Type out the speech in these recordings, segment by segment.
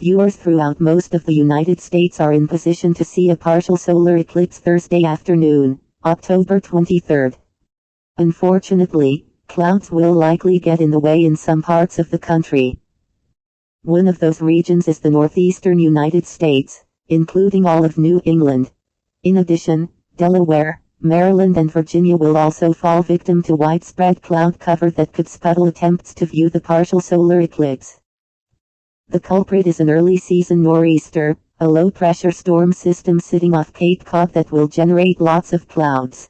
Viewers throughout most of the United States are in position to see a partial solar eclipse Thursday afternoon, October 23rd. Unfortunately, clouds will likely get in the way in some parts of the country. One of those regions is the northeastern United States, including all of New England. In addition, Delaware, Maryland and Virginia will also fall victim to widespread cloud cover that could scuttle attempts to view the partial solar eclipse. The culprit is an early-season nor'easter, a low-pressure storm system sitting off Cape Cod that will generate lots of clouds.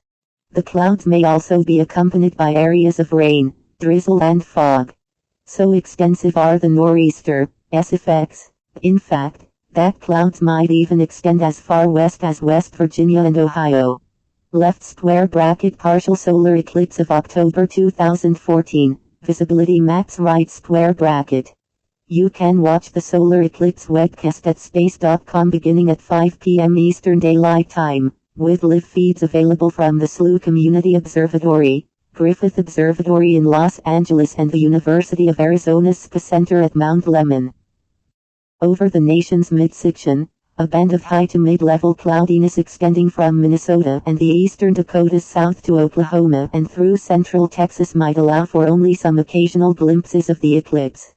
The clouds may also be accompanied by areas of rain, drizzle and fog. So extensive are the nor'easter's effects, in fact, that clouds might even extend as far west as West Virginia and Ohio. Left square bracket partial solar eclipse of October 2014, visibility max right square bracket. You can watch the solar eclipse webcast at space.com beginning at 5 p.m. Eastern Daylight Time, with live feeds available from the SLU Community Observatory, Griffith Observatory in Los Angeles and the University of Arizona's SPA Center at Mount Lemmon. Over the nation's midsection, a band of high to mid-level cloudiness extending from Minnesota and the eastern Dakotas south to Oklahoma and through central Texas might allow for only some occasional glimpses of the eclipse.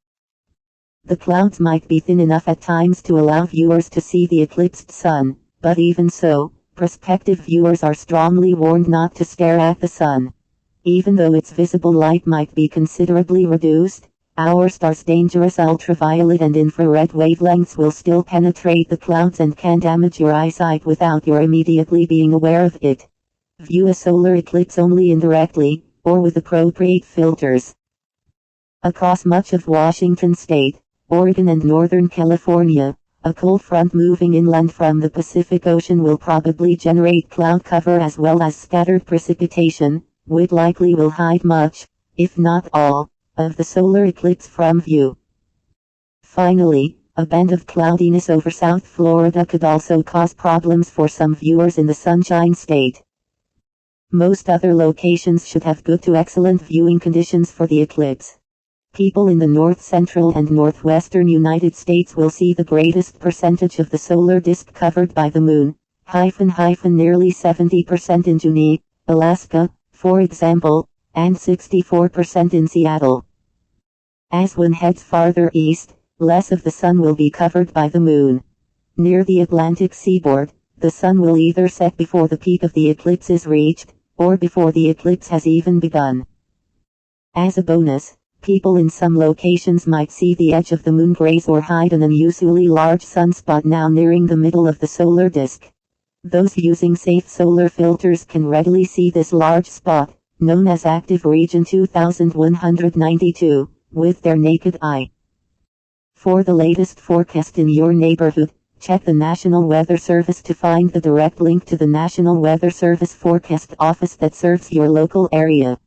The clouds might be thin enough at times to allow viewers to see the eclipsed sun, but even so, prospective viewers are strongly warned not to stare at the sun. Even though its visible light might be considerably reduced, our star's dangerous ultraviolet and infrared wavelengths will still penetrate the clouds and can damage your eyesight without your immediately being aware of it. View a solar eclipse only indirectly, or with appropriate filters. Across much of Washington state, Oregon and Northern California, a cold front moving inland from the Pacific Ocean will probably generate cloud cover as well as scattered precipitation, which likely will hide much, if not all, of the solar eclipse from view. Finally, a band of cloudiness over South Florida could also cause problems for some viewers in the Sunshine State. Most other locations should have good to excellent viewing conditions for the eclipse. People in the north-central and northwestern United States will see the greatest percentage of the solar disk covered by the moon, nearly 70% in Juneau, Alaska, for example, and 64% in Seattle. As one heads farther east, less of the sun will be covered by the moon. Near the Atlantic seaboard, the sun will either set before the peak of the eclipse is reached, or before the eclipse has even begun. As a bonus, people in some locations might see the edge of the moon graze or hide an unusually large sunspot now nearing the middle of the solar disk. Those using safe solar filters can readily see this large spot, known as active region 2192, with their naked eye. For the latest forecast in your neighborhood, check the National Weather Service to find the direct link to the National Weather Service forecast office that serves your local area.